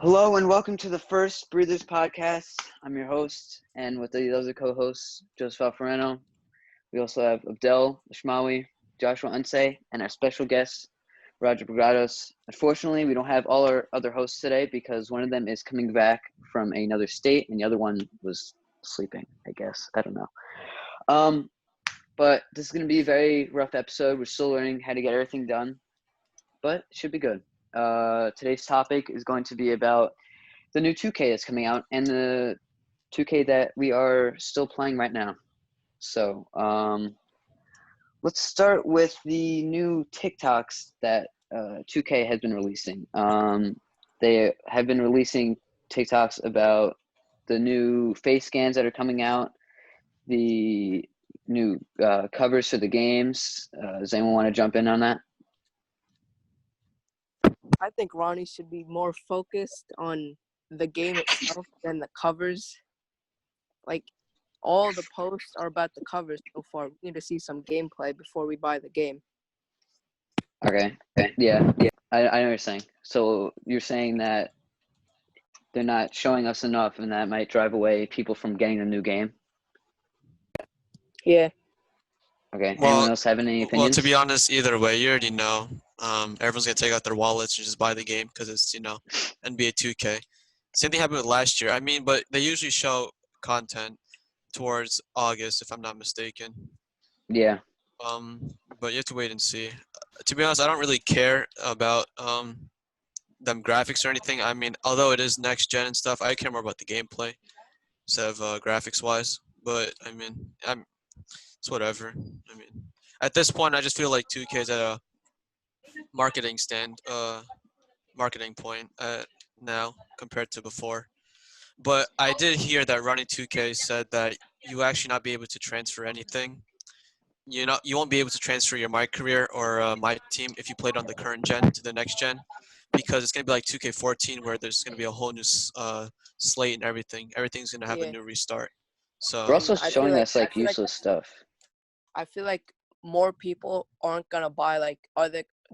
Hello and welcome to the first Breathers podcast. I'm your host, and with the other co-hosts, Joseph Alfareno. We also have Abdel Ishmawi, Joshua Unse, and our special guest, Roger Bragados. Unfortunately, we don't have all our other hosts today because one of them is coming back from another state, and the other one was sleeping, I guess. I don't know. But this is going to be a very rough episode. We're still learning how to get everything done, but it should be good. Today's topic is going to be about the new 2K that's coming out and the 2K that we are still playing right now. So let's start with the new TikToks that 2K has been releasing. They have been releasing TikToks about the new face scans that are coming out, the new covers for the games. Does anyone want to jump in on that? I think Ronnie should be more focused on the game itself than the covers. Like, all the posts are about the covers so far. We need to see some gameplay before we buy the game. Okay. Yeah. I know what you're saying. So you're saying that they're not showing us enough and that might drive away people from getting a new game? Yeah. Okay. Well, Anyone else have any opinions? Well, to be honest, either way, you already know. Everyone's gonna take out their wallets and just buy the game because it's NBA 2K. Same thing happened with last year. But they usually show content towards August, if I'm not mistaken. Yeah. But you have to wait and see. To be honest, I don't really care about them graphics or anything. Although it is next gen and stuff, I care more about the gameplay instead of graphics wise. But it's whatever. At this point, I just feel like 2K is at a marketing point now compared to before. But I did hear that Running 2K said that you actually not be able to transfer anything. You won't be able to transfer your My Career or My Team if you played on the current gen to the next gen, because it's gonna be like 2K14 where there's gonna be a whole new slate and everything. Everything's gonna have a new restart. They're So also showing us like useless stuff. I feel like more people aren't gonna buy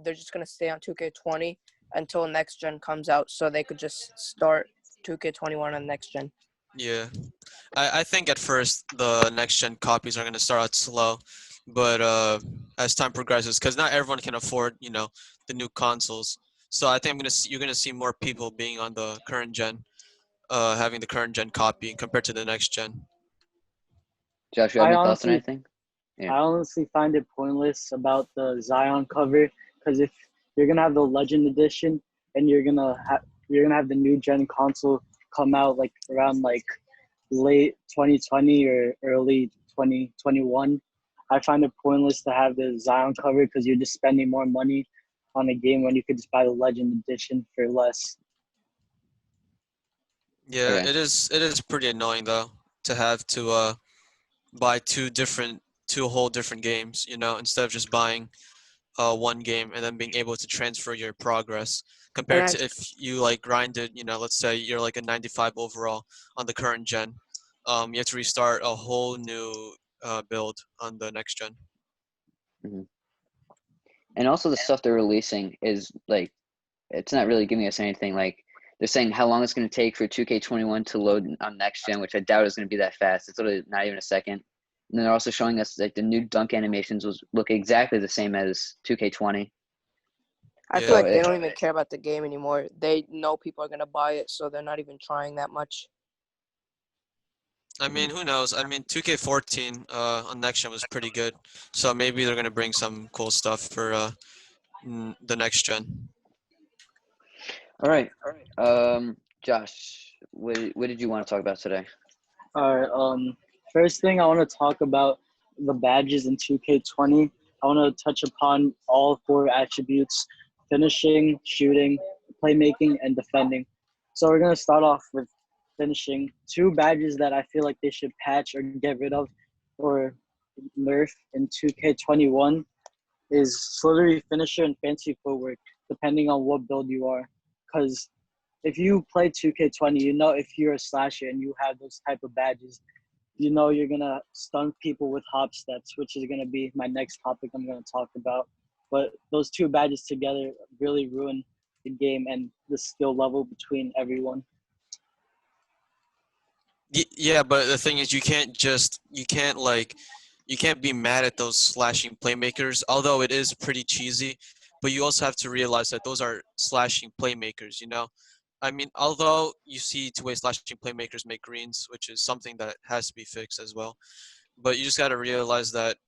they're just gonna stay on 2K20 until next gen comes out, so they could just start 2K21 on next gen. yeah, I think at first the next gen copies are gonna start out slow, but as time progresses, because not everyone can afford the new consoles. So I think you're gonna see more people being on the current gen, having the current gen copy compared to the next gen. Josh, you have I any thoughts on honestly, anything? Yeah. I honestly find it pointless about the Zion cover, because if you're gonna have the Legend Edition and you're gonna have the new gen console come out like around like late 2020 or early 2021, I find it pointless to have the Zion cover because you're just spending more money on a game when you could just buy the Legend Edition for less. Yeah, Okay. it is pretty annoying though to have to buy two whole different games, instead of just buying one game and then being able to transfer your progress compared to if you like grinded, let's say you're like a 95 overall on the current gen, you have to restart a whole new build on the next gen. Mm-hmm. And also the stuff they're releasing is like, it's not really giving us anything. Like they're saying how long it's going to take for 2K21 to load on next gen, which I doubt is going to be that fast. It's literally not even a second. And then they're also showing us like the new dunk animations look exactly the same as 2K20. I feel like they don't even care about the game anymore. They know people are gonna buy it, so they're not even trying that much. Who knows? 2K14 on next gen was pretty good, so maybe they're gonna bring some cool stuff for the next gen. All right. Josh, what did you want to talk about today? All right. First thing I want to talk about the badges in 2K20. I want to touch upon all four attributes: finishing, shooting, playmaking, and defending. So we're gonna start off with finishing. Two badges that I feel like they should patch or get rid of or nerf in 2K21 is slithery finisher and fancy footwork, depending on what build you are. Because if you play 2K20, if you're a slasher and you have those type of badges, you're going to stun people with hop steps, which is going to be my next topic I'm going to talk about. But those two badges together really ruin the game and the skill level between everyone. Yeah, but the thing is, you can't be mad at those slashing playmakers. Although it is pretty cheesy, but you also have to realize that those are slashing playmakers. I mean, although you see two-way slashing playmakers make greens, which is something that has to be fixed as well. But you just got to realize that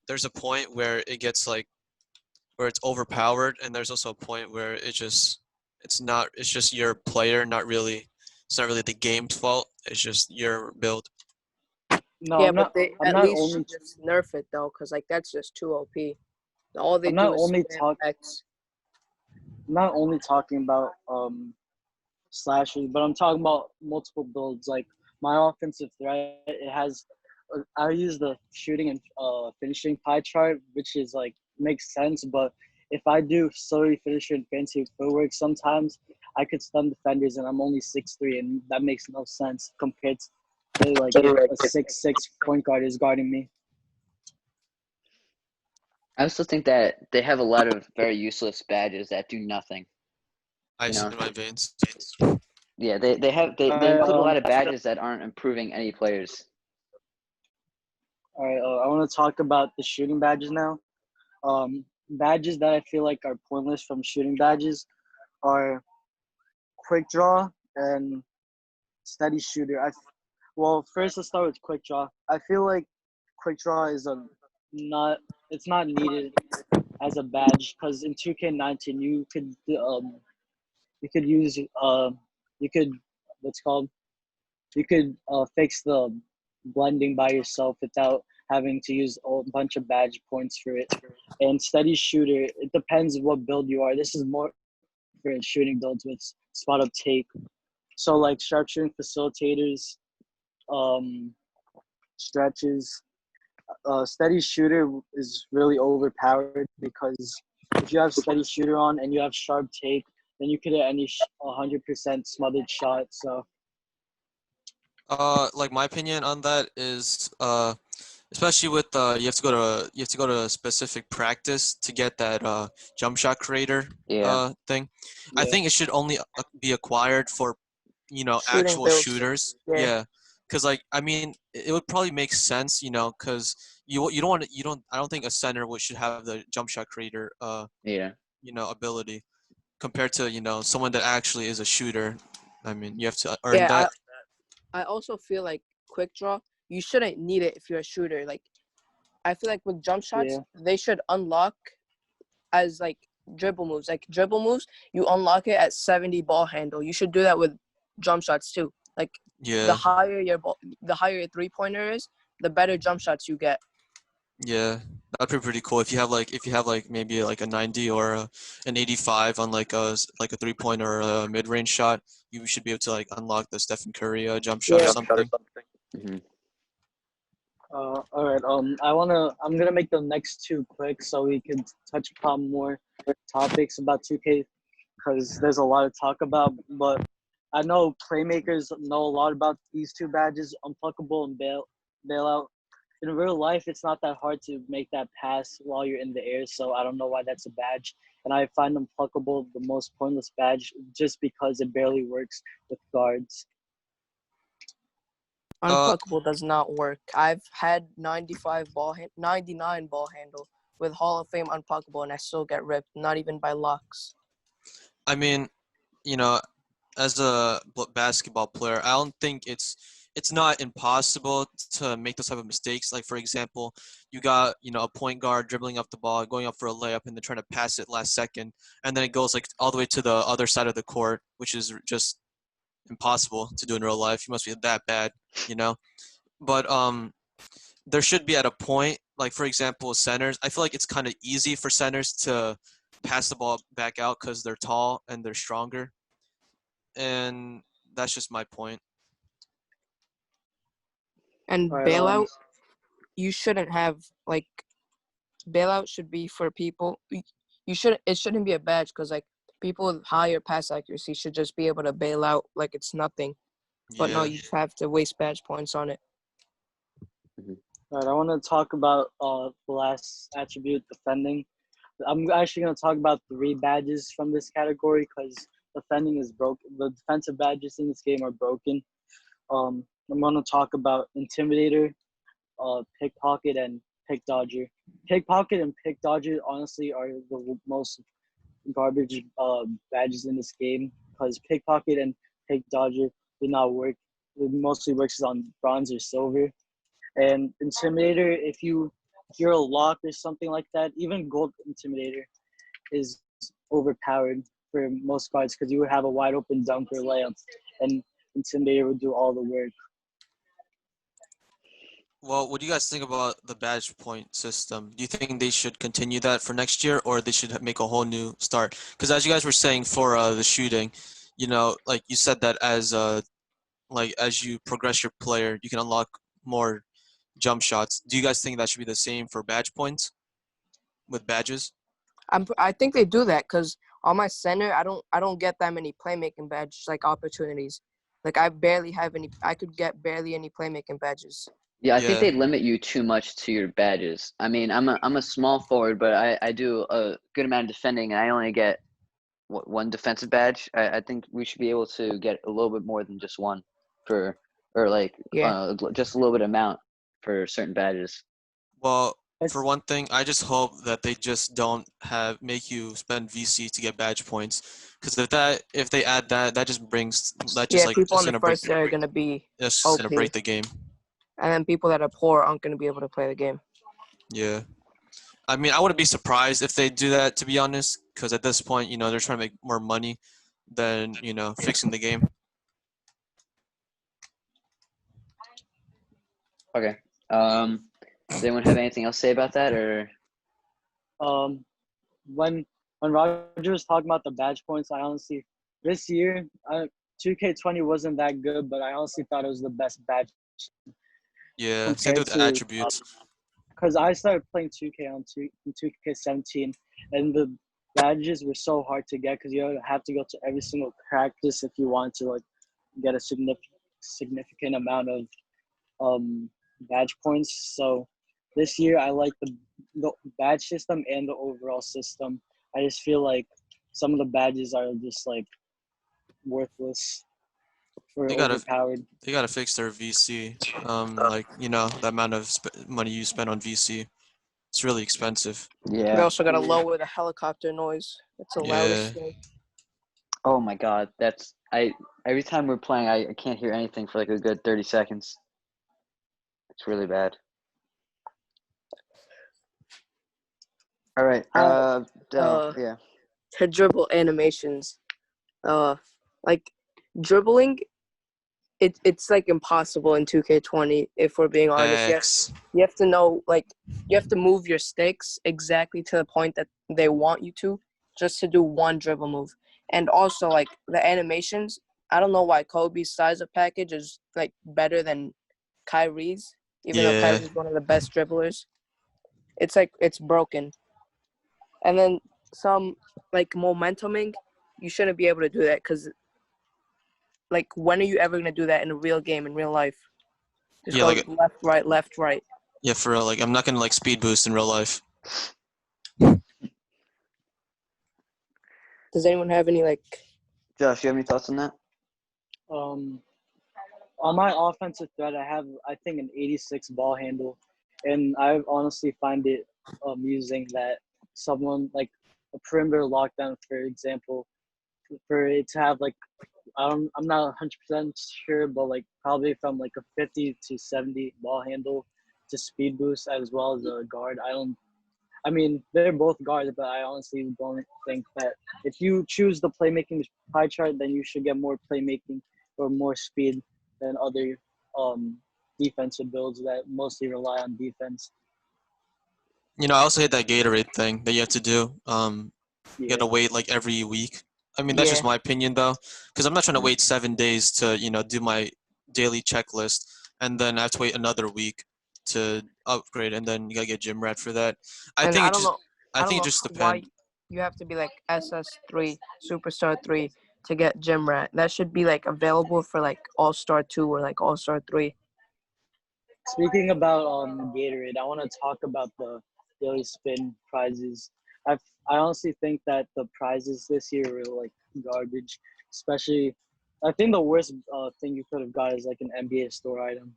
there's a point where it gets like where it's overpowered, and there's also a point where it's just your player, not really. It's not really the game's fault. It's just your build. No, Yeah, I'm but not. they I'm at not least only. should just nerf it though, cause like that's just too OP. All they I'm do not is only spam talk. X. I'm not only talking about slashers, but I'm talking about multiple builds. Like my offensive threat, it has. I use the shooting and finishing pie chart, which is like makes sense. But if I do slowly finisher and fancy footwork, sometimes I could stun defenders, and I'm only 6'3", and that makes no sense compared to like if a 6'6" point guard is guarding me. I also think that they have a lot of very useless badges that do nothing. Ice know. in my veins. Yeah, they include a lot of badges that aren't improving any players. All right, I want to talk about the shooting badges now. Badges that I feel like are pointless from shooting badges are quick draw and steady shooter. Well, first let's start with quick draw. I feel like quick draw is it's not needed as a badge because in 2K19 you could use you could what's called you could fix the blending by yourself without having to use a bunch of badge points for it. And steady shooter, it depends what build you are. This is more for shooting builds with spot up take. So like sharpshooting facilitators, stretches. Steady shooter is really overpowered because if you have steady shooter on and you have sharp take, then you could hit any 100% smothered shot. So Like my opinion on that is, especially with you have to go to a specific practice to get that jump shot creator Yeah. thing. I yeah, think it should only be acquired for Shooting actual builds. shooters. Yeah. Yeah, because like I mean it would probably make sense, because you don't want to, you don't I don't think a center should have the jump shot creator Yeah. ability compared to someone that actually is a shooter. I mean you have to earn Yeah, that. I also feel like quick draw, you shouldn't need it if you're a shooter. Like I feel like with jump shots, yeah, they should unlock as like dribble moves. Like dribble moves, you unlock it at 70 ball handle. You should do that with jump shots too. Like the Yeah, higher the higher your 3-pointer is, the better jump shots you get. yeah, that'd be pretty cool if you have like maybe like a 90 or an 85 on like a 3-point or a mid-range shot. You should be able to like unlock the Stephen Curry jump shot or Yeah. something. Hmm. all right. I'm gonna make the next two quick so we can touch upon more topics about 2K because there's a lot to talk about. But I know playmakers know a lot about these two badges, unpluckable and bailout. In real life, it's not that hard to make that pass while you're in the air, so I don't know why that's a badge. And I find unpluckable the most pointless badge just because it barely works with guards. Uh, Unpluckable does not work. I've had 99 ball handle with Hall of Fame unpluckable, and I still get ripped. Not even by Lux. I mean, you know, as a basketball player, I don't think it's not impossible to make those type of mistakes. Like for example, you got a point guard dribbling up the ball, going up for a layup, and then trying to pass it last second, and then it goes like all the way to the other side of the court, which is just impossible to do in real life. You must be that bad, you know. But there should be at a point, like for example, centers. I feel like it's kind of easy for centers to pass the ball back out because they're tall and they're stronger, and that's just my point. And All right. bailout, you shouldn't have like bailout should be for people. You should it shouldn't be a badge because like people with higher pass accuracy should just be able to bail out like it's nothing. But no, Yeah. you have to waste badge points on it. All right, I want to talk about the last attribute, defending. I'm actually gonna talk about 3 badges from this category because defending is broken. The defensive badges in this game are broken. I'm gonna talk about Intimidator, Pickpocket, and Pick Dodger. Pickpocket and Pick Dodger honestly are the most garbage badges in this game because Pickpocket and Pick Dodger do not work. It mostly works on bronze or silver. And Intimidator, if you're a lock or something like that, even Gold Intimidator is overpowered for most cards because you would have a wide open dunk or layup, and Intimidator would do all the work. Well, what do you guys think about the badge point system? Do you think they should continue that for next year, or they should make a whole new start? Because as you guys were saying for the shooting, like you said that as you progress your player, you can unlock more jump shots. Do you guys think that should be the same for badge points with badges? I think they do that because on my center, I don't get that many playmaking badges like opportunities. Like I barely have any. I could get barely any playmaking badges. Yeah, I think Yeah. they limit you too much to your badges. I mean, I'm a small forward, but I do a good amount of defending, and I only get one defensive badge. I think we should be able to get a little bit more than just one for, or like Yeah. just a little bit amount for certain badges. Well, It's, for one thing, I just hope that they just don't make you spend VC to get badge points, because if they add that, that just Yeah, people it's on the gonna break first day are gonna be it's just gonna OP, break the game. and then people that are poor aren't gonna be able to play the game. Yeah. I mean, I wouldn't be surprised if they do that, to be honest, because at this point, they're trying to make more money than, fixing the game. Okay. Does anyone have anything else to say about that, or? um, when Roger was talking about the badge points, I honestly this year 2K20 wasn't that good, but I honestly thought it was the best badge Yeah, same thing compared with the to attributes. because I started playing 2K in 2K17, and the badges were so hard to get because you have to go to every single practice if you want to like get a significant amount of badge points. So this year I like the badge system and the overall system. I just feel like some of the badges are just like worthless or They gotta overpowered. they gotta fix their VC. The amount of money you spend on VC, it's really expensive. We Yeah. also gotta lower the helicopter noise. It's the Yeah. loudest thing. Oh my God, every time we're playing, I can't hear anything for like a good 30 seconds. It's really bad. All right. Yeah. To dribble animations, like dribbling, it's like impossible in 2K20 if we're being honest. X. You have to know, like, you have to move your sticks exactly to the point that they want you to, just to do one dribble move. And also, like, the animations, I don't know why Kobe's size of package is, like, better than Kyrie's, even though Yeah. Kyrie's one of the best dribblers. It's, like, it's broken. And then some, like, momentuming, you shouldn't be able to do that because, like, when are you ever going to do that in a real game, in real life? Just Yeah, go like left, right. yeah, for real. Like I'm not gonna like speed boost in real life. Does anyone have any, like, Josh, you have any thoughts on that? On my offensive threat, I think an 86 ball handle, and I honestly find it amusing that someone like a perimeter lockdown, for example, for it to have like I'm not 100% sure, but like probably from like a 50 to 70 ball handle to speed boost as well as a guard. I mean, they're both guards, but I honestly don't think that if you choose the playmaking pie chart, then you should get more playmaking or more speed than other defensive builds that mostly rely on defense. I also hate that Gatorade thing that you have to do. You Yeah. gotta wait like every week. I mean, that's just Yeah. my opinion though, because I'm not trying to wait 7 days to do my daily checklist, and then I have to wait another week to upgrade, and then you gotta get gym rat for that. I And think I it don't just know. I I don't think it know just why depends. you have to be like SS3, Superstar 3 to get Gym Rat. That should be like available for like All Star 2 or like All Star 3. Speaking about Gatorade, I want to talk about the daily spin prizes. I I honestly think that the prizes this year were like garbage. Especially, I think the worst thing you could have got is like an NBA store item,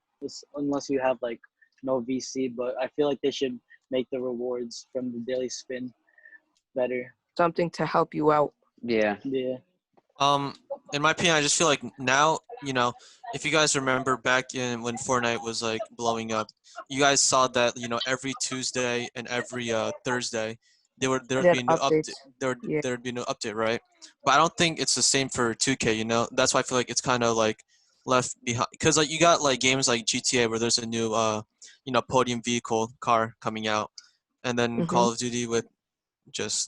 unless you have like no VC. But I feel like they should make the rewards from the daily spin better. Something to help you out. Yeah. Yeah. In my opinion, I just feel like now, if you guys remember back in when Fortnite was like blowing up, you guys saw that, every Tuesday and every Thursday, They there'd had be a new update. updates. Yeah. There'd be a new update, right? But I don't think it's the same for 2K. That's why I feel like it's kind of like left behind, because like you got like games like GTA where there's a new podium vehicle car coming out, and then Mhm. Call of Duty with it's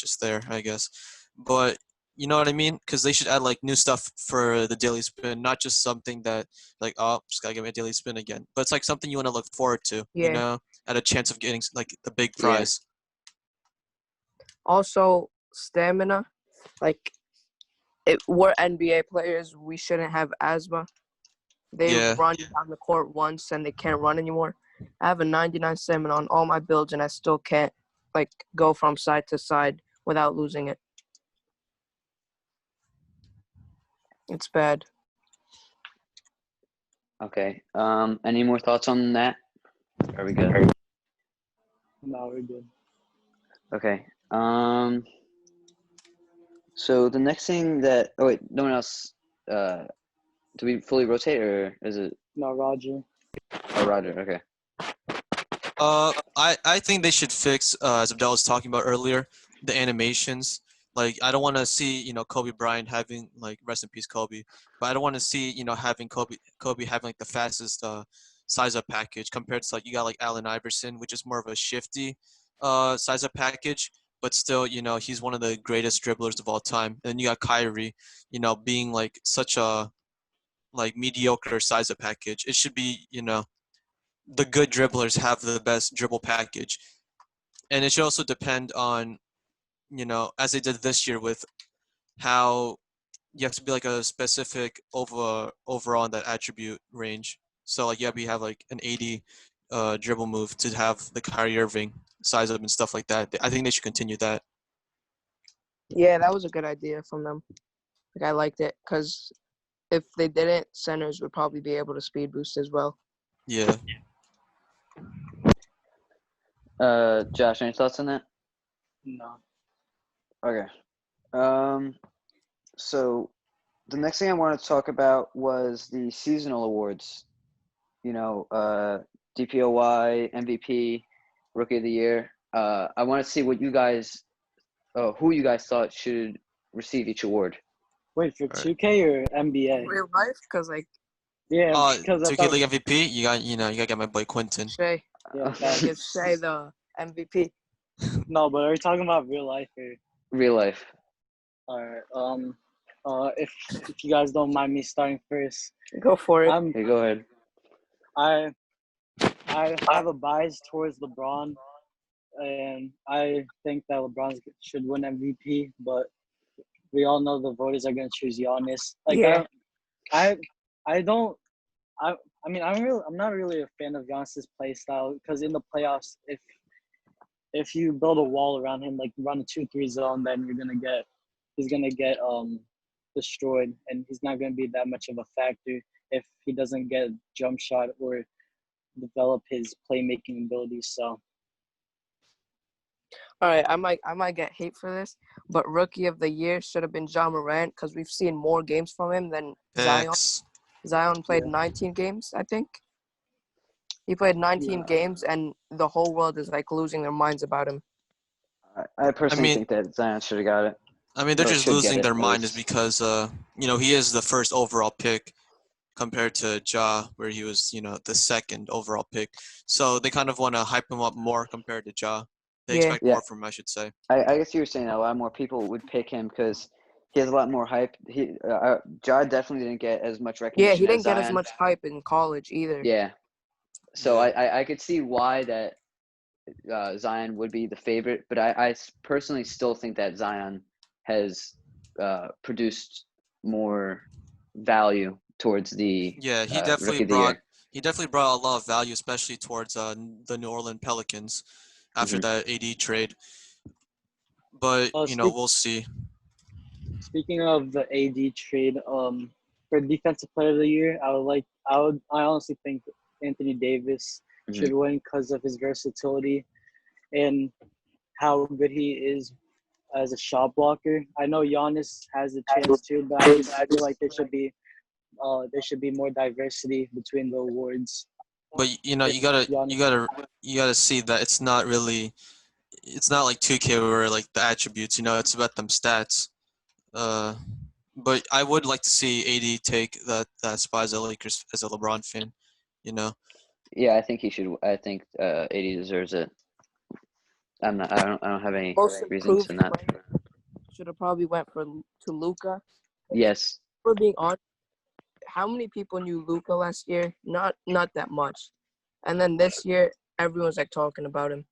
just there, I guess. But you know what I mean? Because they should add like new stuff for the daily spin, not just something that like, oh, just gotta get my daily spin again. But it's like something you want to look forward to, Yeah. at a chance of getting like the big Yeah. prize. Also, stamina. Like, we're NBA players. We shouldn't have asthma. They Yeah. run down the court once and they can't run anymore. I have a 99 stamina on all my builds, and I still can't like go from side to side without losing it. It's bad. Okay. Any more thoughts on that? Are we good? No, we're good. Okay. So the next thing that no one else. Do we fully rotate or is it? No, Roger. Oh, Roger. Okay. I think they should fix, as Abdel was talking about earlier, the animations. Like, I don't want to see, Kobe Bryant having, like, rest in peace, Kobe. But I don't want to see, having Kobe having, like, the fastest size up package compared to, like, you got, like, Allen Iverson, which is more of a shifty size up package. But still, he's one of the greatest dribblers of all time. And you got Kyrie, being, like, such a, like, mediocre size up package. It should be, the good dribblers have the best dribble package. And it should also depend on, as they did this year with how you have to be like a specific overall in that attribute range. So like you have like an 80 dribble move to have the Kyrie Irving size up and stuff like that. I think they should continue that. Yeah, that was a good idea from them. Like, I liked it because if they didn't, centers would probably be able to speed boost as well. Yeah. Josh, any thoughts on that? No. Okay. So the next thing I wanted to talk about was the seasonal awards. DPOY, MVP, Rookie of the Year. I want to see what you guys, who you guys thought should receive each award. Wait, for Alright. 2K or NBA? Real life, because like Yeah, because I 2K thought, League MVP, you gotta get my boy Quentin. Shay, yeah, you could say the MVP. no, but are you talking about real life or? Real life. All right. If you guys don't mind me starting first, Go for it. Okay, go ahead. I have a bias towards LeBron, and I think that LeBron should win MVP. But we all know the voters are gonna choose Giannis. Like Yeah. I don't. I mean, I'm not really a fan of Giannis's play style because in the playoffs, if you build a wall around him, like run a 2-3 zone, then he's gonna get destroyed, and he's not gonna be that much of a factor if he doesn't get a jump shot or develop his playmaking abilities. So All right, I might get hate for this, but Rookie of the Year should have been Ja Morant because we've seen more games from him than Zion. Facts. Zion played Yeah. 19 games, I think. He played 19 Yeah. games, and the whole world is like losing their minds about him. I personally mean- think that Zion should have got it. I mean, they're Or just should get losing it, their at mind least. is because, he is the first overall pick compared to Ja, where he was, the second overall pick. So they kind of want to hype him up more compared to Ja. They Yeah. expect Yeah. more from him, I should say. I guess you were saying that a lot more people would pick him because he has a lot more hype. Ja definitely didn't get as much recognition. Yeah, he didn't as get as Zion. much hype in college either. Yeah. So Yeah. I could see why that Zion would be the favorite, but I personally still think that Zion has produced more value towards the Yeah, he Rookie definitely of the brought Year. a lot of value, especially towards the New Orleans Pelicans after Mhm. that AD trade. but Uh, you know, speak, we'll see. Speaking of the AD trade, for defensive player of the year, I honestly think Anthony Davis Mhm. should win because of his versatility and how good he is as a shot blocker. I know Giannis has a chance too, but I just feel like there should be more diversity between the awards. But you know, If Giannis, you gotta see that it's not really, it's not like 2K where like the attributes. You know, it's about them stats. Uh, but I would like to see AD take that spot as a Lakers as a LeBron fan. You know. Yeah, I think he should. I think AD deserves it. I'm not. I don't have any Most reasons improved in that. player should have probably went to Luca. Yes. For being honest, how many people knew Luca last year? Not that much. And then this year, everyone's like talking about him.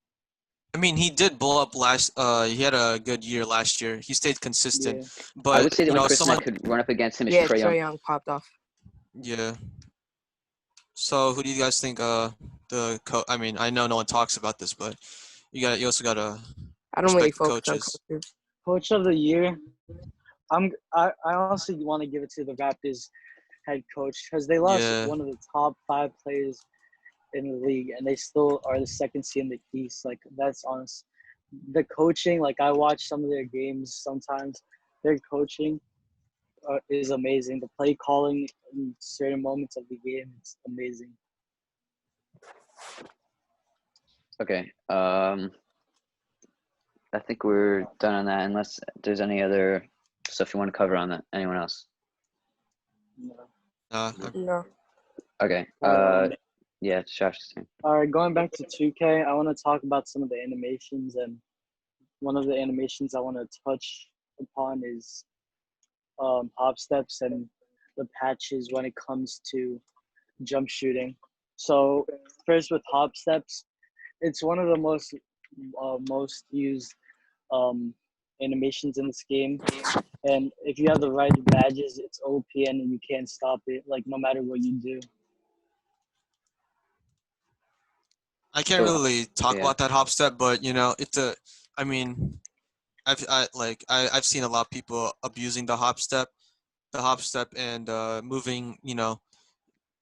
I mean, he did blow up last. He had a good year last year. He stayed consistent, yeah, I but would say the you only know, person that someone. could run up against him is Yeah, Trae Young. Trae Young popped off. Yeah. So who do you guys think? I mean, I know no one talks about this, but you also gotta I don't really respect the focus on coaches. coaches. coach of the year. I honestly want to give it to the Raptors head coach because they lost Yeah. one of the top 5 players in the league, and they still are the second seed in the East. Like that's honest. The coaching, like I watch some of their games sometimes. Their coaching is amazing. The play calling in certain moments of the game is amazing. Okay. I think we're done on that. Unless there's any other stuff you want to cover on that. Anyone else? You know. No. Okay. Um, Yeah, it's Josh's turn. all right, going back to 2K, I want to talk about some of the animations, and one of the animations I want to touch upon is hop steps and the patches when it comes to jump shooting. So first with hop steps, it's one of the most used um, animations in this game. And if you have the right badges, it's OP and you can't stop it. Like no matter what you do. I can't So really talk yeah. about that hop step, but you know, it's a. I mean, I've seen a lot of people abusing the hop step, and moving, you know,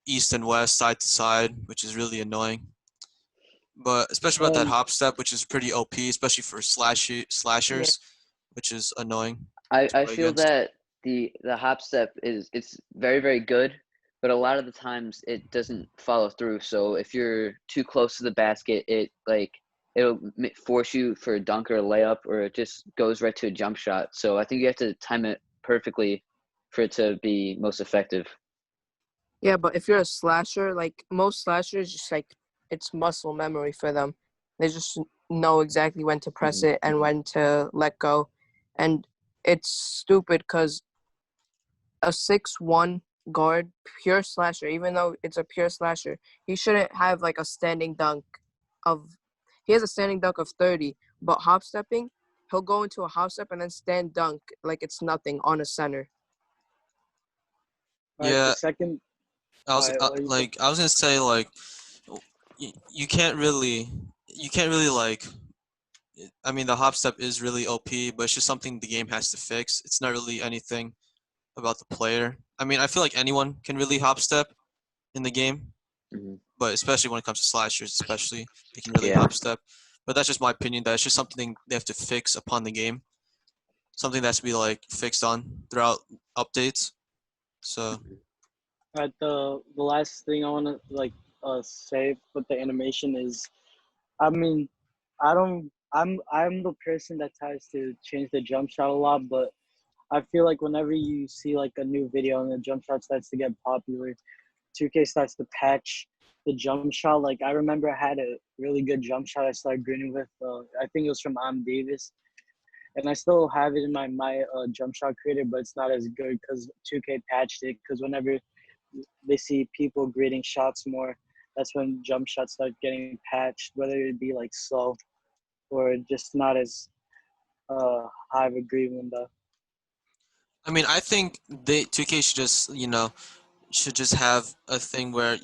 east and west, side to side, which is really annoying. But especially about that And hop step, which is pretty OP, especially for Yeah. slashers, which is annoying to I play feel against. that the hop step it's very very good, but a lot of the times it doesn't follow through. So if you're too close to the basket, it'll force you for a dunk or a layup, or it just goes right to a jump shot. So I think you have to time it perfectly for it to be most effective. Yeah, but if you're a slasher, like most slashers, just like it's muscle memory for them. They just know exactly when to press Mhm. it and when to let go. And it's stupid because a 6'1" guard, pure slasher, even though it's a pure slasher, he shouldn't have like a standing dunk of. He has a standing dunk of 30, but hop stepping, he'll go into a hop step and then stand dunk like it's nothing on a center. all right, the Yeah, second, I all was right, what you say? I was gonna say like you can't really like. I mean, the hop step is really OP, but it's just something the game has to fix. It's not really anything about the player. I mean, I feel like anyone can really hop step in the game, Mhm. but especially when it comes to slashers, especially they can really Yeah. hop step. But that's just my opinion. That's just something they have to fix upon the game. Something that has to be like fixed on throughout updates. So All right, the last thing I want to say with the animation is, I mean, I don't. I'm the person that tries to change the jump shot a lot, but I feel like whenever you see like a new video and the jump shot starts to get popular, 2K starts to patch the jump shot. Like I remember I had a really good jump shot I started greening with. I think it was from Davis, and I still have it in my jump shot creator, but it's not as good because 2K patched it. Because whenever they see people grading shots more, that's when jump shots start getting patched, whether it be like slow or just not as high of a grade window. I mean, I think they 2K should just should just have a thing where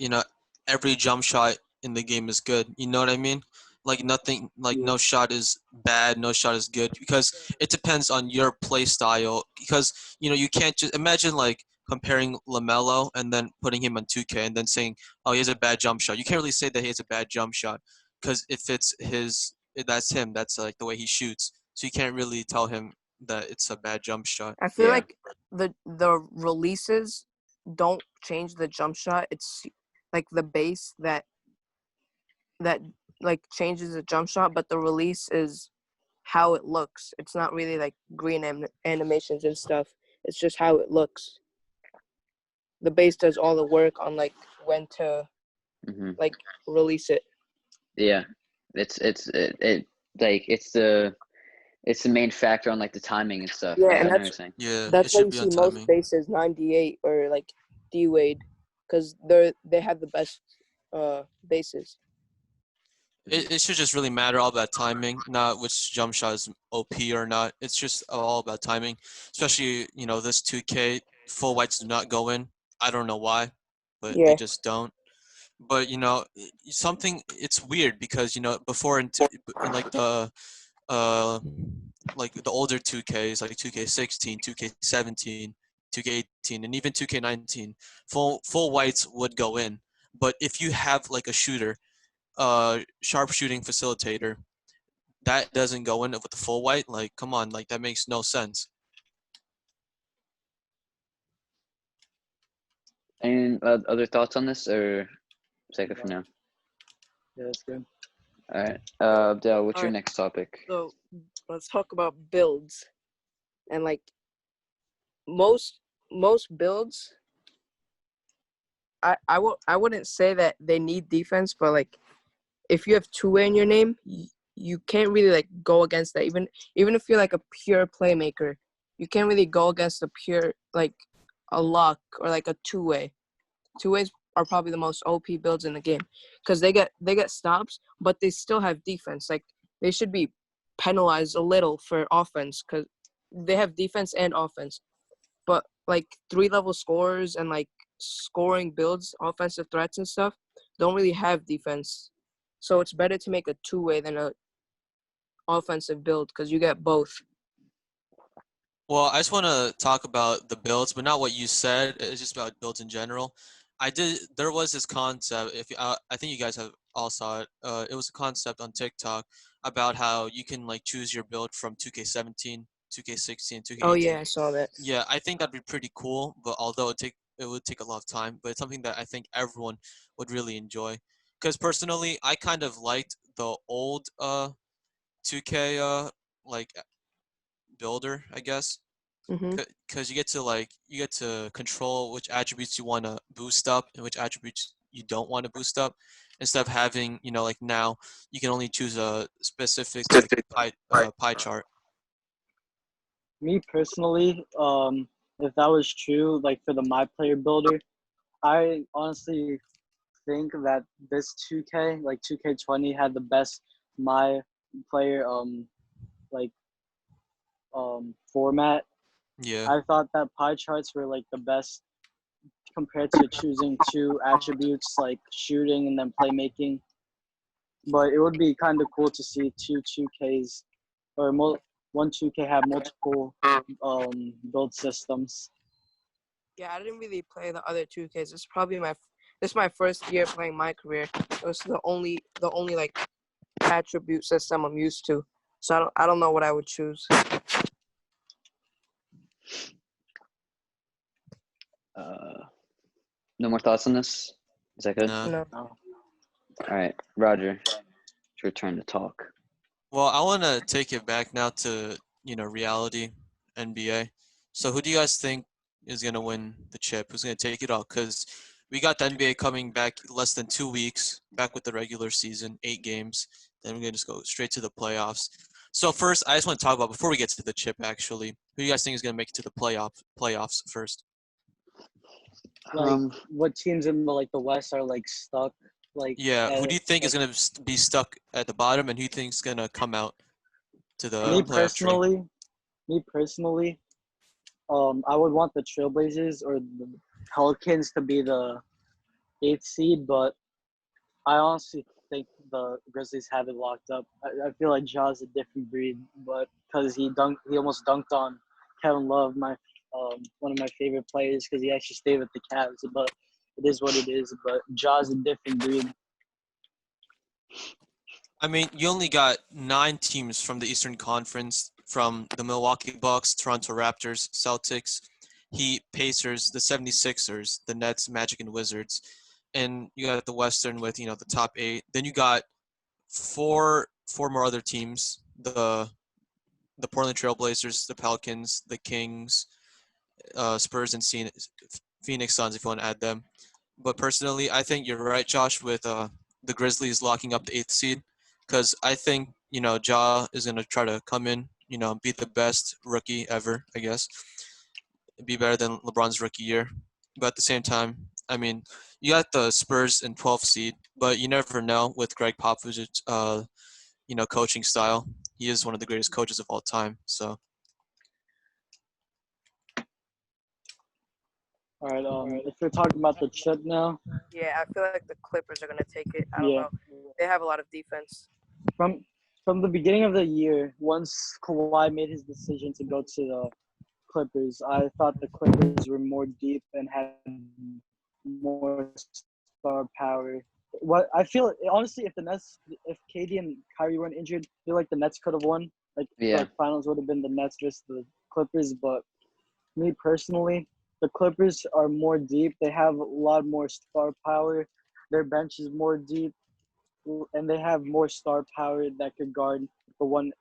every jump shot in the game is good. You know what I mean? like nothing, like Yeah. no shot is bad, no shot is good, because it depends on your play style. Because you can't just imagine like comparing Lamelo and then putting him on 2K and then saying, oh, he has a bad jump shot. You can't really say that he has a bad jump shot because if it's that's him. That's like the way he shoots. So you can't really tell him that it's a bad jump shot. I feel Yeah. like the releases don't change the jump shot. It's like the base that like changes the jump shot, but the release is how it looks. It's not really like green animations and stuff. It's just how it looks. The base does all the work on like when to Hmm. like release it. Yeah, it like it's the main factor on like the timing and stuff. Yeah, I and know what you're saying. Yeah, it that's why should you be see on most timing. bases 98 or like D Wade, because they have the best bases. It should just really matter all about timing, not which jump shot is OP or not. It's just all about timing. Especially, this 2K, full whites do not go in. I don't know why, but they Yeah. just don't. But something it's weird because before in uh like the older 2Ks like 2K16, 2K17, 2K18, and even 2K19, full whites would go in. But if you have like a shooter, sharpshooting facilitator, that doesn't go in with the full white. Like, come on, like that makes no sense. Any other thoughts on this, or take it for now? Yeah, that's good. All right, Abdel, what's your Alright. next topic? So let's talk about builds, and like most builds. I wouldn't say that they need defense, but like if you have two-way in your name, you can't really like go against that. Even if you're like a pure playmaker, you can't really go against a pure like a lock or like a two-way. Two-ways are probably the most OP builds in the game because they get stops, but they still have defense. Like they should be penalized a little for offense because they have defense and offense. But like 3-level scorers and like scoring builds, offensive threats and stuff don't really have defense. So it's better to make a two-way than a offensive build because you get both. Well, I just want to talk about the builds, but not what you said. It's just about builds in general. There was this concept. If I think you guys have all saw it. It was a concept on TikTok about how you can like choose your build from 2K17, 2K16, Oh 2K18. yeah, I saw that. Yeah, I think that'd be pretty cool. But although it would take a lot of time, but it's something that I think everyone would really enjoy. Because personally, I kind of liked the old 2K like builder, I guess, Hmm. because you get to control which attributes you want to boost up and which attributes you don't want to boost up, instead of having like now you can only choose a specific like pie chart. Me personally, if that was true, like for the My Player Builder, I honestly think that this 2K, like 2K20, had the best My Player like format. Yeah. I thought that pie charts were like the best compared to choosing two attributes like shooting and then playmaking. But it would be kind of cool to see two 2Ks or one 2K have multiple build systems. Yeah, I didn't really play the other 2Ks. This is my first year playing my career. It was the only like attribute system I'm used to. So I don't know what I would choose. No more thoughts on this? Is that good? Nah. No. Oh. All right, Roger, it's your turn to talk. Well, I want to take it back now to reality, NBA. So who do you guys think is gonna win the chip? Who's gonna take it all? Because we got the NBA coming back less than 2 weeks, back with the regular season, 8 games. Then we're gonna just go straight to the playoffs. So first, I just want to talk about before we get to the chip. Actually, who do you guys think is gonna make it to the playoffs first? Like what teams in the West are like stuck like Yeah, who do at you think is like gonna be stuck at the bottom, and who do you think is gonna come out to the me playoff tree? personally, me personally, I would want the Trailblazers or the Pelicans to be the 8th seed, but I honestly think the Grizzlies have it locked up. I feel like Ja's a different breed, but because he almost dunked on Kevin Love, my one of my favorite players, because he actually stayed with the Cavs. But it is what it is. But Ja's a different breed. I mean, you only got 9 teams from the Eastern Conference, from the Milwaukee Bucks, Toronto Raptors, Celtics, Heat, Pacers, the 76ers, the Nets, Magic, and Wizards. And you got the Western with, the top 8. Then you got four more other teams, the Portland Trailblazers, the Pelicans, the Kings, Spurs, and Phoenix Suns, if you want to add them. But personally, I think you're right, Josh, with the Grizzlies locking up the 8th seed, because I think Ja is gonna try to come in, be the best rookie ever, I guess, be better than LeBron's rookie year. But at the same time, I mean, you got the Spurs in 12th seed, but you never know with Greg Popovich's coaching style. He is one of the greatest coaches of all time. So All right. If we're talking about the chip now, Yeah, I feel like the Clippers are gonna take it. I don't yeah. know. They have a lot of defense. From the beginning of the year, once Kawhi made his decision to go to the Clippers, I thought the Clippers were more deep and had more star power. What I feel honestly, if KD and Kyrie weren't injured, I feel like the Nets could have won. Like Yeah. the finals would have been the Nets versus the Clippers. But me personally, the Clippers are more deep. They have a lot more star power. Their bench is more deep, and they have more star power that could guard the one.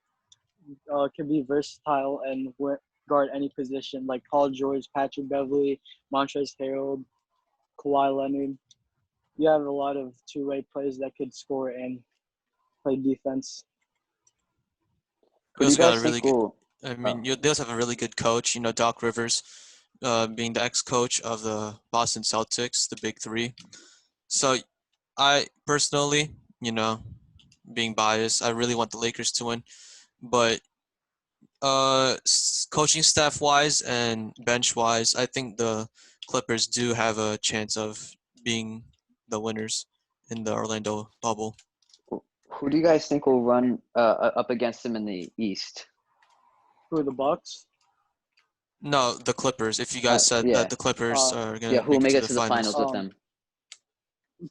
Can be versatile and guard any position, like Paul George, Patrick Beverly, Montrezl Harrell, Kawhi Leonard. You have a lot of two-way players that could score and play defense. Who you do you also got guys a really think good. will? I mean, they also have a really good coach. Doc Rivers, being the ex-coach of the Boston Celtics, the Big Three. So, I personally, being biased, I really want the Lakers to win, but coaching staff wise and bench wise, I think the Clippers do have a chance of being the winners in the Orlando bubble. Who do you guys think will run up against them in the East? Who are the Bucks? No, the Clippers. If you guys said Yeah. that the Clippers are Yeah, gonna who will make make it it to the finals with them?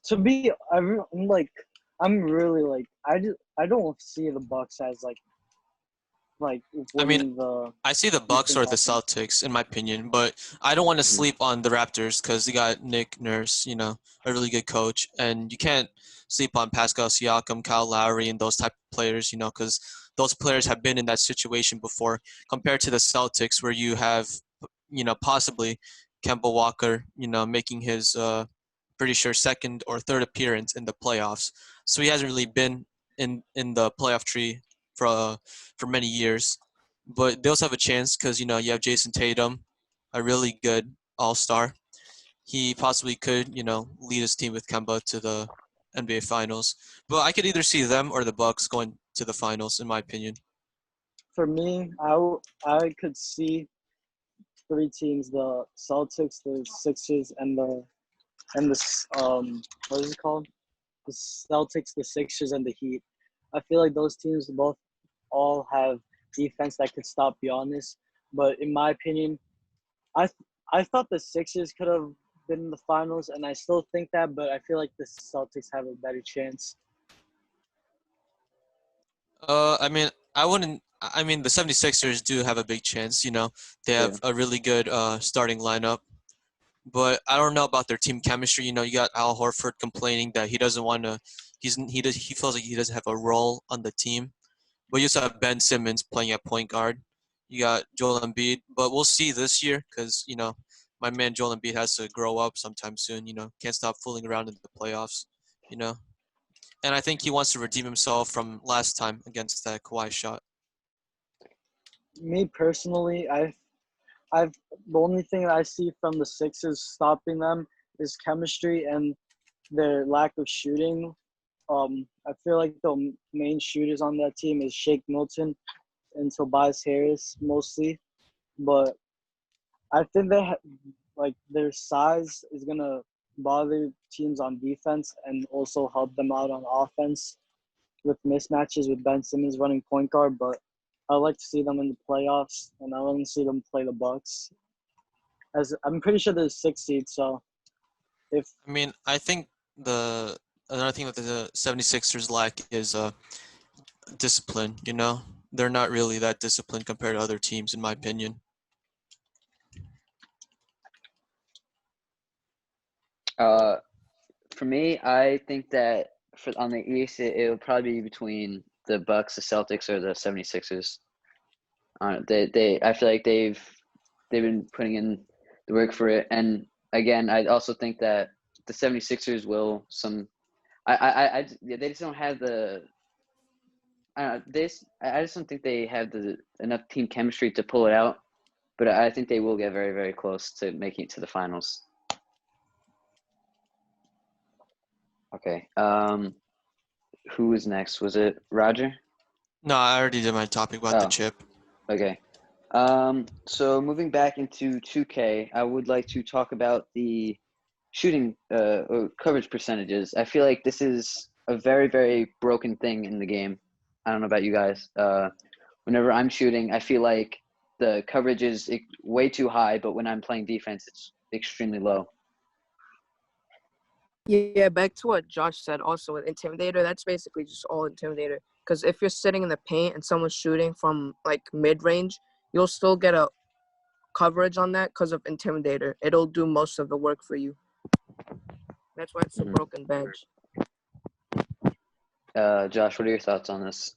To be, I'm really like, I don't see the Bucks as like I mean, winning the. I see the Bucks Eastern or the Conference. Celtics, in my opinion, but I don't want to Mhm. sleep on the Raptors because you got Nick Nurse, a really good coach, and you can't sleep on Pascal Siakam, Kyle Lowry, and those type of players, because those players have been in that situation before. Compared to the Celtics, where you have, possibly Kemba Walker, making his pretty sure second or third appearance in the playoffs, so he hasn't really been in the playoff tree for many years. But they also have a chance because you have Jason Tatum, a really good all-star. He possibly could lead his team with Kemba to the NBA Finals. But I could either see them or the Bucks going to the finals, in my opinion. For me, I could see three teams: the Celtics, the Sixers, and what is it called? The Celtics, the Sixers, and the Heat. I feel like those teams both all have defense that could stop Giannis. But in my opinion, I I thought the Sixers could have been in the finals, and I still think that. But I feel like the Celtics have a better chance. I mean, I wouldn't. I mean, the 76ers do have a big chance. They Yeah. have a really good starting lineup. But I don't know about their team chemistry. You got Al Horford complaining that he doesn't want to. He feels like he doesn't have a role on the team. But you also have Ben Simmons playing at point guard. You got Joel Embiid, but we'll see this year because my man Joel Embiid has to grow up sometime soon. Can't stop fooling around in the playoffs. You know, and I think he wants to redeem himself from last time against that Kawhi shot. Me personally, I've the only thing I see from the Sixers stopping them is chemistry and their lack of shooting. I feel like the main shooters on that team is Shake Milton and Tobias Harris mostly, but I think like their size is gonna bother teams on defense and also help them out on offense with mismatches with Ben Simmons running point guard. But I like to see them in the playoffs, and I want to see them play the Bucks. As I'm pretty sure they're the 6th seed, so if I mean, I think another thing that the 76ers lack is discipline, you know? They're not really that disciplined compared to other teams, in my opinion. For me, I think that on the East, it will probably be between the Bucks, the Celtics, or the 76ers. I feel like they've been putting in the work for it. And again, I also think that the 76ers will they just don't have the I just don't think they have enough team chemistry to pull it out. But I think they will get very, very close to making it to the finals. Okay. Who was next? Was it Roger? No, I already did my topic about the chip. Okay. So moving back into 2K, I would like to talk about the shooting or coverage percentages. I feel like this is a very, very broken thing in the game. I don't know about you guys. Whenever I'm shooting, I feel like the coverage is way too high, but when I'm playing defense, it's extremely low. Yeah, back to what Josh said also with Intimidator, that's basically just all Intimidator. Because if you're sitting in the paint and someone's shooting from, like, mid-range, you'll still get a coverage on that because of Intimidator. It'll do most of the work for you. That's why it's a broken badge. Josh, what are your thoughts on this?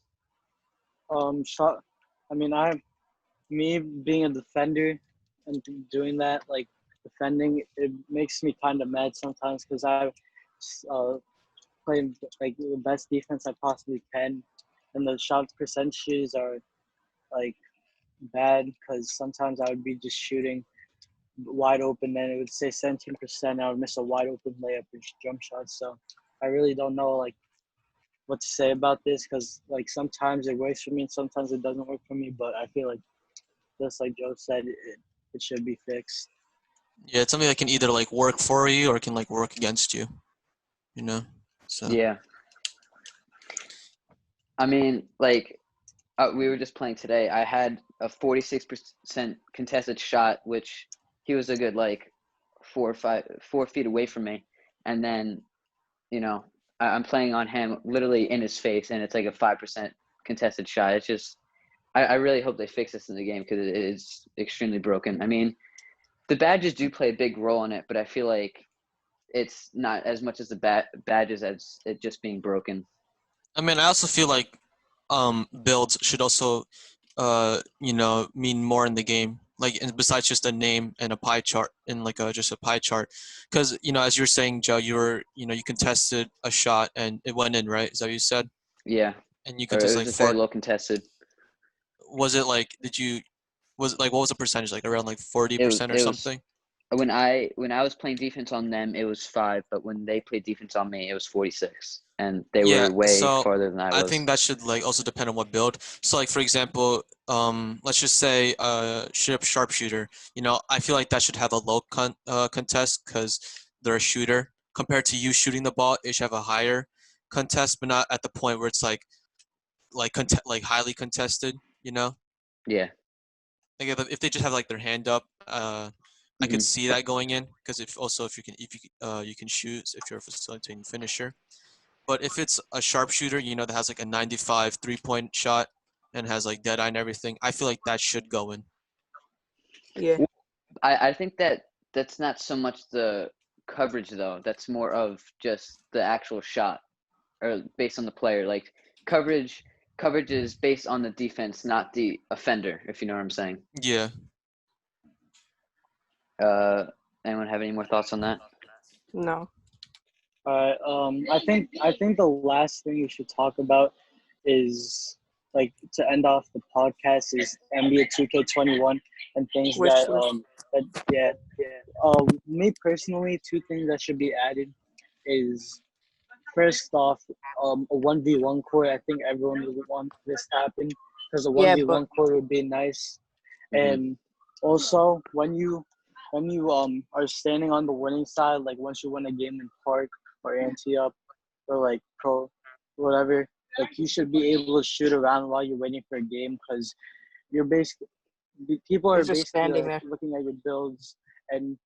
Me being a defender and doing that, like defending, it makes me kind of mad sometimes because I play like the best defense I possibly can, and the shot percentages are like bad because sometimes I would be just shooting wide open and it would say 17%. I would miss a wide open layup or jump shot. So I really don't know like what to say about this because like sometimes it works for me and sometimes it doesn't work for me. But I feel like just like Joe said, it should be fixed. Yeah, it's something that can either like work for you or it can like work against you. You know? So Yeah. I mean, like we were just playing today. I had a 46% contested shot, which he was a good like 4 feet away from me, and then, you know, I'm playing on him literally in his face, and it's like a 5% contested shot. It's just, I really hope they fix this in the game because it is extremely broken. I mean, the badges do play a big role in it, but I feel like it's not as much as the badges as it just being broken. I mean, I also feel like builds should also mean more in the game, like besides just a name and a pie chart and like just a pie chart, because as you were saying, Joe, you contested a shot and it went in, right? Is that what you said? Yeah. And you Or it contested was like just very 4. low contested. Was it like was it like what was the percentage, like around like 40% or It was something? when I was playing defense on them, it was 5, but when they played defense on me, it was 46, and they Yeah, were way so farther than I I was. think that should like also depend on what build. So like for example, let's just say sharpshooter. I feel like that should have a low contest because they're a shooter. Compared to you shooting the ball, it should have a higher contest, but not at the point where it's like highly contested. Yeah. Like if they just have like their hand up, I could Mhm. see that going in because if you can shoot if you're a facilitating finisher. But if it's a sharpshooter, that has like a 95 3-point shot and has like dead eye and everything, I feel like that should go in. Yeah. I think that's not so much the coverage though. That's more of just the actual shot, or based on the player. Like coverage is based on the defense, not the offender. If you know what I'm saying. Yeah. Anyone have any more thoughts on that? No. I think the last thing we should talk about is like to end off the podcast is NBA 2K21 and things Wish that list. me personally, 2 things that should be added is first off a 1v1 court. I think everyone would want this to happen because a Yeah, 1v1 but court would be nice. Mhm. And also when you when you are standing on the winning side, like once you win a game in Park or Ante Up or like Pro, whatever, like you should be able to shoot around while you're waiting for a game because you're basically people are You're just basically standing like, there. looking at your builds and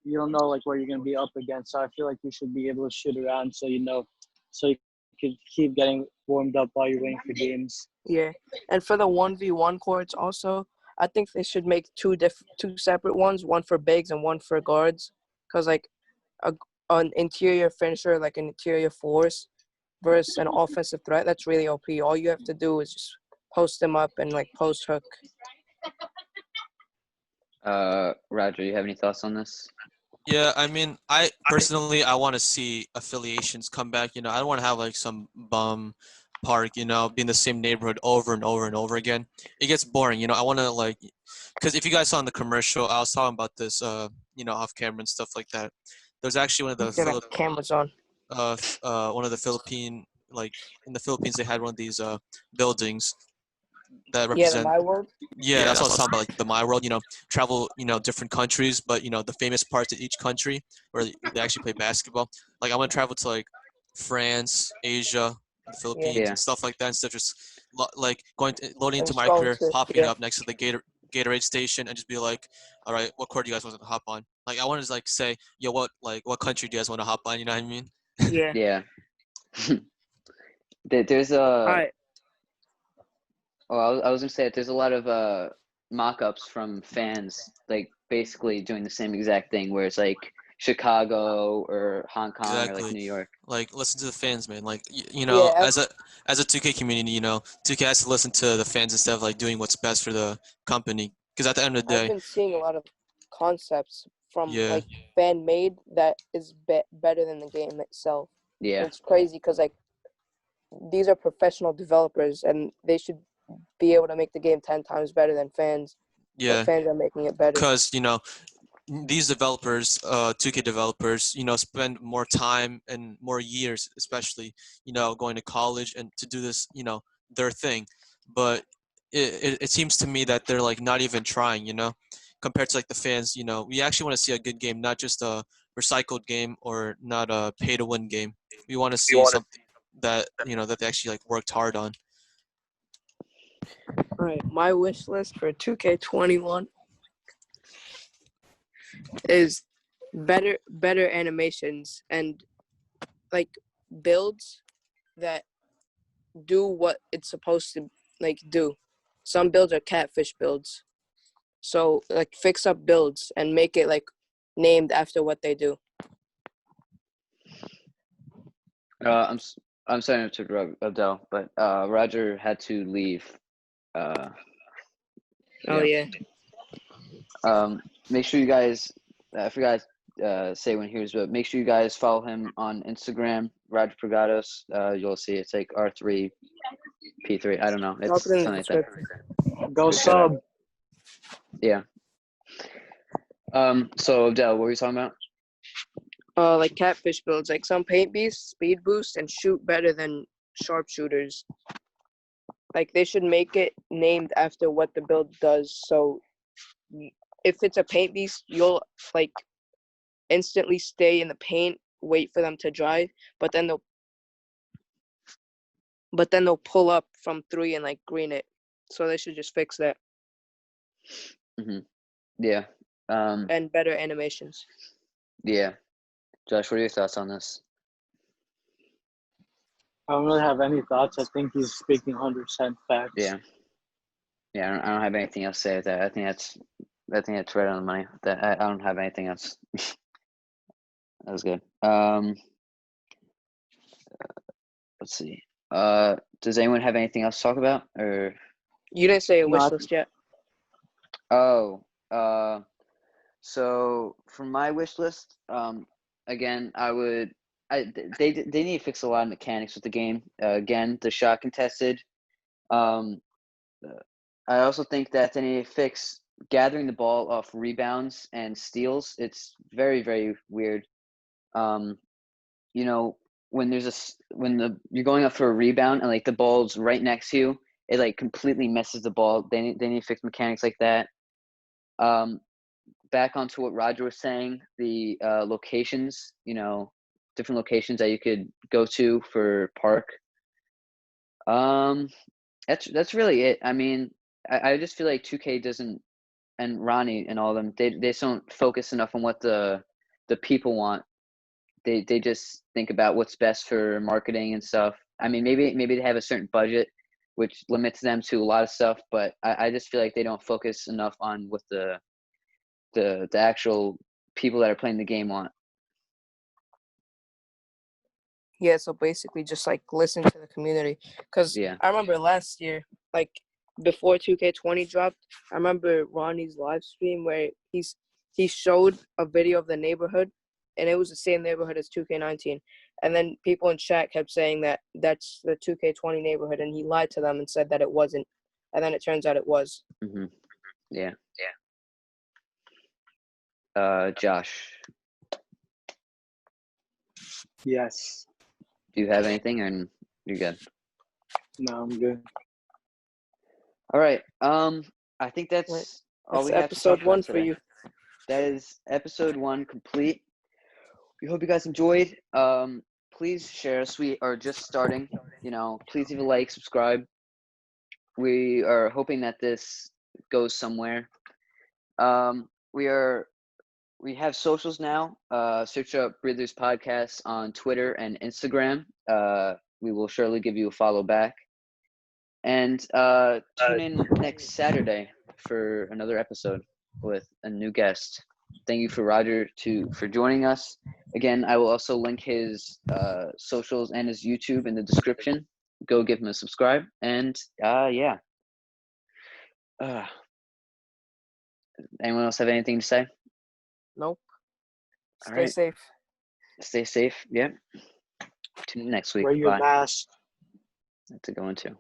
you don't know like what you're gonna be up against. So I feel like you should be able to shoot around so you know, so you could keep getting warmed up while you're waiting for games. Yeah, and for the 1v1 courts also, I think they should make two separate ones, one for bigs and one for guards, because like an interior finisher, like an interior force, versus an offensive threat, that's really OP. All you have to do is just post them up and like post hook. Roger, you have any thoughts on this? Yeah, I mean, I personally I want to see affiliations come back. You know, I don't want to have like some bum park, you know, be in the same neighborhood over and over and over again. It gets boring, you know. I want to like, because if you guys saw in the commercial, I was talking about this, you know, off camera and stuff like that. There's actually one of the Get like cameras on. one of the Philippine, like in the Philippines, they had one of these buildings that Yeah, the represent. My World. Yeah, that's what I was talking about, like the My World, you know, travel, you know, different countries, but, you know, the famous parts of each country where they actually play basketball. Like, I want to travel to, like, France, Asia, the Philippines, Yeah. and stuff like that, instead of just, like, loading into Just my going career, to- popping yeah. up next to the Gatorade station and just be like, all right, what court do you guys want to hop on? Like, I want to, like, say, yo, what country do you guys want to hop on, you know what I mean? Yeah. Yeah. There's All right. I was gonna say that there's a lot of mock-ups from fans, like basically doing the same exact thing, where it's like Chicago or Hong Kong or like Exactly. New York. Like, listen to the fans, man. Like, you know, Yeah. as a 2K community, you know, 2K has to listen to the fans instead of like doing what's best for the company. Because at the end of the I've day, been seeing a lot of concepts from yeah, like fan made that is better than the game itself. Yeah. And it's crazy because like these are professional developers and they should be able to make the game 10 times better than fans. yeah, But fans are making it better. because you know, these developers, 2K developers, you know, spend more time and more years, especially, you know, going to college and to do this, you know, their thing. But it seems to me that they're like not even trying, you know, compared to like the fans. You know, we actually want to see a good game, not just a recycled game or not a pay to win game. We want to see something that, you know, that they actually like worked hard on. All right, my wish list for 2K21 is better animations and like builds that do what it's supposed to like do. Some builds are catfish builds. So like fix up builds and make it like named after what they do. I'm sorry to interrupt, Abdel, but Roger had to leave. Oh yeah. Make sure you guys, I forgot to say when he was, but make sure you guys follow him on Instagram, Roger Pragados. You'll see it's like R3P3. I don't know. It's Drop it in the something like that. description. Go sub. Yeah. So Abdel, what were you talking about? Like catfish builds, like some paint beasts speed boost and shoot better than sharpshooters. Like they should make it named after what the build does. So if it's a paint beast, you'll like instantly stay in the paint, wait for them to dry, but then they'll pull up from 3 and like green it. So they should just fix that. Yeah. And better animations. Yeah. Josh, what are your thoughts on this? I don't really have any thoughts. I think he's speaking 100% facts. Yeah. Yeah, I don't have anything else to say with that. I think that's right on the money. That I don't have anything else. That was good. Let's see. Does anyone have anything else to talk about? Or You didn't say a wish Not- list yet. So for my wish list, again, they need to fix a lot of mechanics with the game. Again, the shot contested. I also think that they need to fix gathering the ball off rebounds and steals. It's very, very weird. You know, when you're going up for a rebound and like the ball's right next to you, it like completely messes the ball. They need to fix mechanics like that. back onto what Roger was saying, the locations, different locations that you could go to for park. That's really it. I mean, I just feel like 2K doesn't, and Ronnie and all of them, they just don't focus enough on what the people want. They just think about what's best for marketing and stuff. I mean, maybe they have a certain budget, which limits them to a lot of stuff. But I just feel like they don't focus enough on what the actual people that are playing the game want. Yeah, so basically just like listen to the community. Because Yeah. I remember last year, like before 2K20 dropped, I remember Ronnie's live stream where he showed a video of the neighborhood, and it was the same neighborhood as 2K19. And then people in chat kept saying that that's the 2K20 neighborhood, and he lied to them and said that it wasn't. And then it turns out it was. Mm-hmm. Yeah. Josh, Yes. do you have anything, or you're good? No, I'm good. All right. I think that's all That's we have to talk episode 1 about for today. you. That is episode 1 complete. We hope you guys enjoyed. Please share us. We are just starting. Please leave a like, subscribe. We are hoping that this goes somewhere. We have socials now. Search up Breathers Podcast on Twitter and Instagram. We will surely give you a follow back. And tune in next Saturday for another episode with a new guest. Thank you for Roger for joining us. Again, I will also link his socials and his YouTube in the description. Go give him a subscribe. And yeah. Anyone else have anything to say? Nope. All Stay right. safe. Stay safe. Yeah. Tune in next week. Wear your Bye. mask. That's a good one too.